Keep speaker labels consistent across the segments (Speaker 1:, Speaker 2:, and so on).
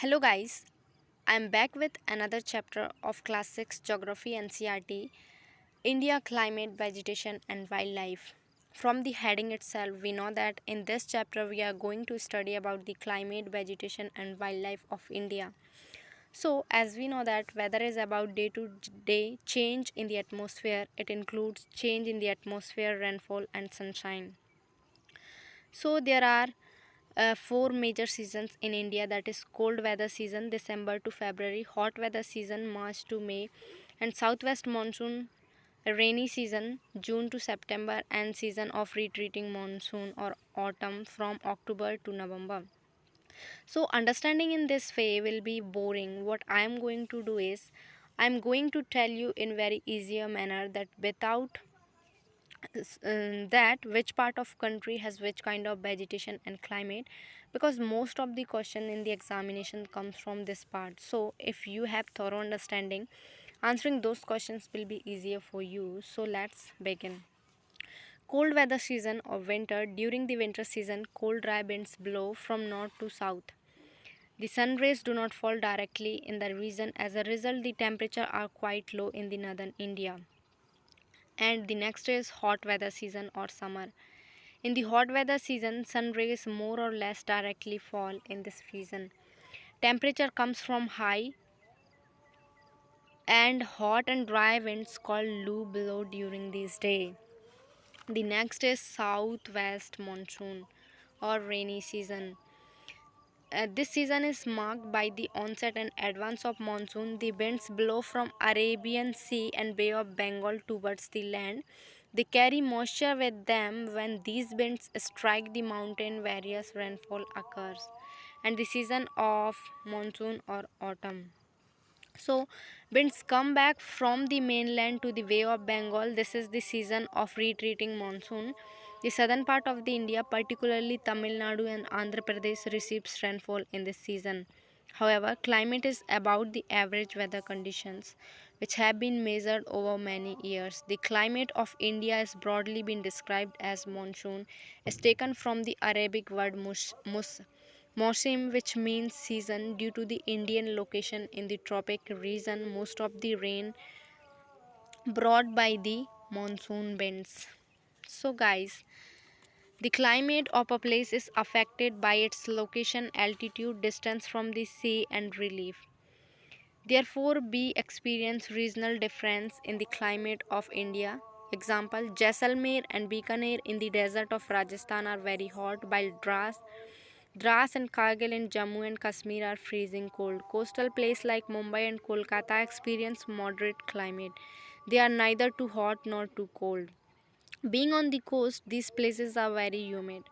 Speaker 1: Hello guys, I am back with another chapter of Class 6 Geography NCERT India Climate, Vegetation and Wildlife. From the heading itself, we know that in this chapter we are going to study about the climate, vegetation and wildlife of India. So, as we know that weather is about day to day change in the atmosphere, it includes change in the atmosphere, rainfall and sunshine. So there are four major seasons in India, that is cold weather season December to February, hot weather season March to May, and southwest monsoon rainy season June to September, and season of retreating monsoon or autumn from October to November. So understanding in this way will be boring. What I am going to do is I am going to tell you in very easier manner that without that which part of country has which kind of vegetation and climate, because most of the question in the examination comes from this part. So if you have thorough understanding, answering those questions will be easier for you. So let's begin. Cold weather season or winter. During the winter season, cold dry winds blow from north to south. The sun rays do not fall directly in the region. As a result, the temperature are quite low in the northern India. And the next is hot weather season or summer. In the hot weather season, sun rays more or less directly fall in this region. Temperature comes from high and hot and dry winds called loo blow during this day. The next is southwest monsoon or rainy season. This season is marked by the onset and advance of monsoon. The winds blow from Arabian Sea and Bay of Bengal towards the land. They carry moisture with them. When these winds strike the mountain, various rainfall occurs. And the season of monsoon or autumn. So, winds come back from the mainland to the Bay of Bengal. This is the season of retreating monsoon. The southern part of the India, particularly Tamil Nadu and Andhra Pradesh, receives rainfall in this season. However, climate is about the average weather conditions, which have been measured over many years. The climate of India has broadly been described as monsoon, is taken from the Arabic word Mausim, which means season. Due to the Indian location in the tropic region, most of the rain brought by the monsoon winds. So, guys, the climate of a place is affected by its location, altitude, distance from the sea, and relief. Therefore, we experience regional difference in the climate of India. Example: Jaisalmer and Bikaner in the desert of Rajasthan are very hot, while Dras and Kargil in Jammu and Kashmir are freezing cold. Coastal places like Mumbai and Kolkata experience moderate climate. They are neither too hot nor too cold. Being on the coast, these places are very humid.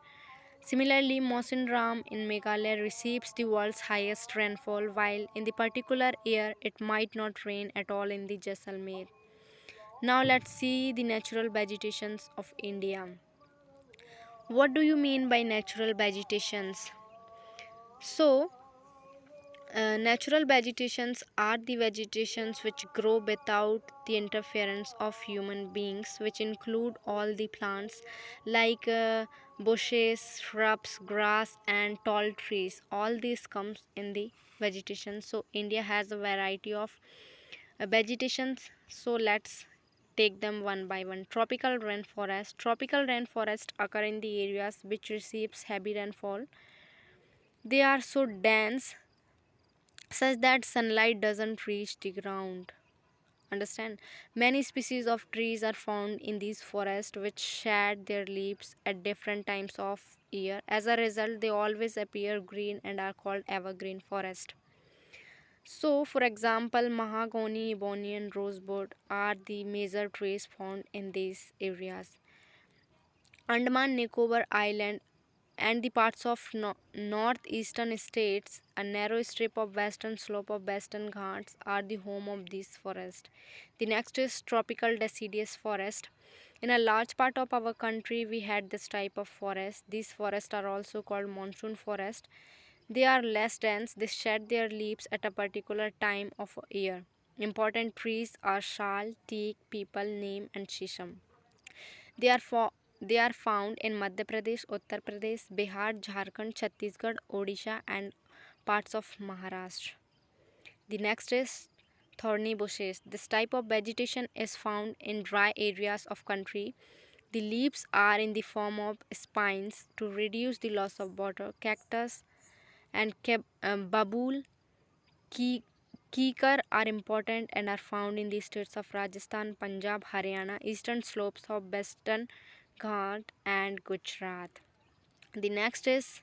Speaker 1: Similarly, Mawsynram in Meghalaya receives the world's highest rainfall, while in the particular year it might not rain at all in the Jaisalmer. Now let's see the natural vegetations of India. What do you mean by natural vegetations? So, natural vegetations are the vegetations which grow without the interference of human beings, which include all the plants like bushes, shrubs, grass, and tall trees. All these comes in the vegetation. So India has a variety of vegetations. So let's take them one by one. Tropical rainforest. Tropical rainforest occur in the areas which receives heavy rainfall. They are so dense such that sunlight doesn't reach the ground. Understand? Many species of trees are found in these forests which shed their leaves at different times of year. As a result, they always appear green and are called evergreen forest. So, for example, mahogany, ebony, and rosewood are the major trees found in these areas. Andaman Nicobar Island and the parts of northeastern states, a narrow strip of western slope of western ghats are the home of these forests. The next is tropical deciduous forest. In a large part of our country, we had this type of forest. These forests are also called monsoon forest. They are less dense. They shed their leaves at a particular time of year. Important trees are shal, teak, peepal, neem, and shisham. They are fo- they are found in Madhya Pradesh, Uttar Pradesh, Bihar, Jharkhand, Chhattisgarh, Odisha, and parts of Maharashtra. The next is thorny bushes. This type of vegetation is found in dry areas of country. The leaves are in the form of spines to reduce the loss of water. Cactus and babool, ki- kikar are important and are found in the states of Rajasthan, Punjab, Haryana, eastern slopes of Western Ghat and Gujarat. The next is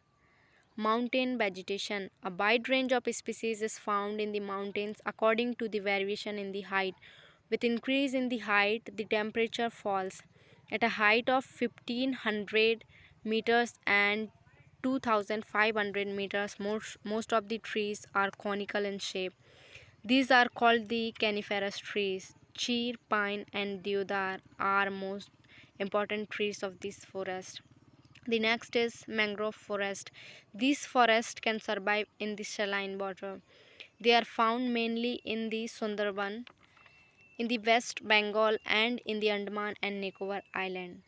Speaker 1: mountain vegetation. A wide range of species is found in the mountains according to the variation in the height. With increase in the height, the temperature falls. At a height of 1500 meters and 2500 meters, most of the trees are conical in shape. These are called the coniferous trees. Cheer, pine, and deodar are most important trees of this forest. The next is mangrove forest. These forests can survive in the saline water. They are found mainly in the Sundarban, in the West Bengal, and in the Andaman and Nicobar Island.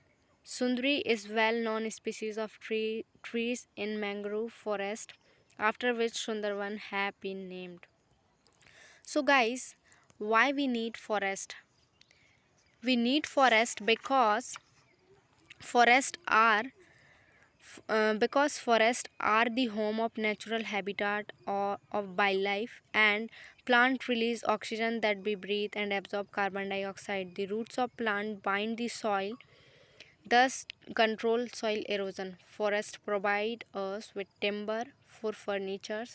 Speaker 1: Sundari is well-known species of trees in mangrove forest, after which Sundarban have been named. So guys, why we need forest? We need forest forests are because forests are the home of natural habitat or of wildlife, and plant release oxygen that we breathe and absorb carbon dioxide. The roots of plant bind the soil, thus control soil erosion. Forests provide us with timber for furniture,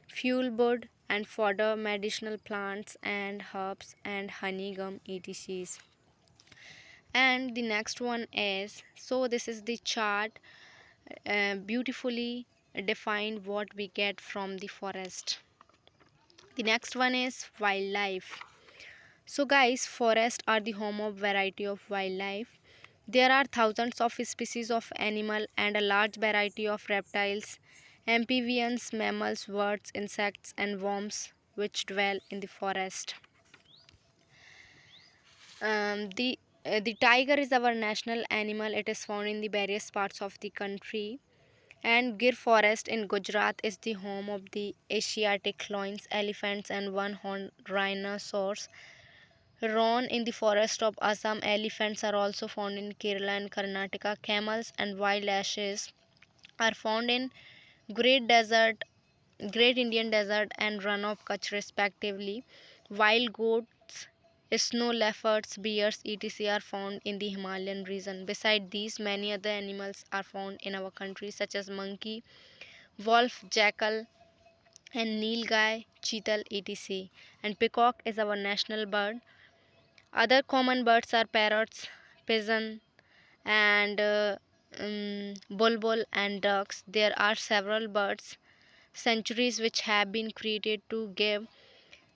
Speaker 1: fuel wood and fodder, medicinal plants and herbs and honey gum etc. And the next one is, so this is the chart beautifully define what we get from the forest. The next one is wildlife. So guys, forests are the home of variety of wildlife. There are thousands of species of animal and a large variety of reptiles, amphibians, mammals, birds, insects and worms which dwell in the forest. The tiger is our national animal. It is found in the various parts of the country. And Gir Forest in Gujarat is the home of the Asiatic lions, elephants, and one-horned rhinoceros. Roan in the forest of Assam, elephants are also found in Kerala and Karnataka. Camels and wild asses are found in Great Desert, Great Indian Desert, and Run of Kutch, respectively. Wild goats, snow leopards, bears, etc. are found in the Himalayan region. Beside these, many other animals are found in our country, such as monkey, wolf, jackal, and nilgai, cheetal, etc. And peacock is our national bird. Other common birds are parrots, pigeon, and bulbul and ducks. There are several birds sanctuaries which have been created to give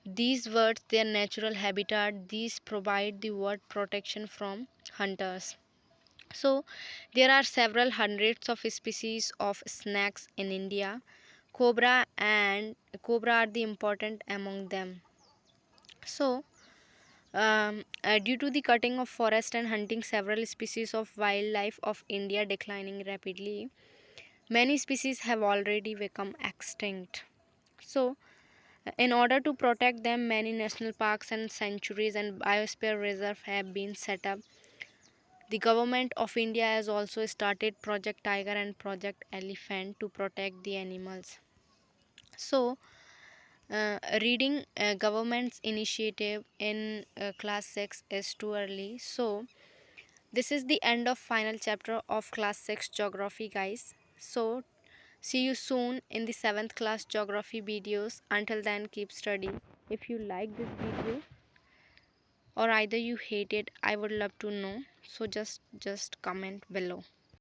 Speaker 1: these birds their natural habitat. These provide the bird protection from hunters. So, there are several hundreds of species of snakes in India. Cobra are the important among them. So, due to the cutting of forest and hunting, several species of wildlife of India declining rapidly. Many species have already become extinct. So, in order to protect them, many national parks and sanctuaries and biosphere reserve have been set up. The government of India has also started Project Tiger and Project Elephant to protect the animals. So, reading government's initiative in class 6 is too early. So, this is the end of final chapter of class 6 geography, guys. So, see you soon in the 7th class geography videos. Until then, keep studying. If you like this video or either you hate it, I would love to know. So just comment below.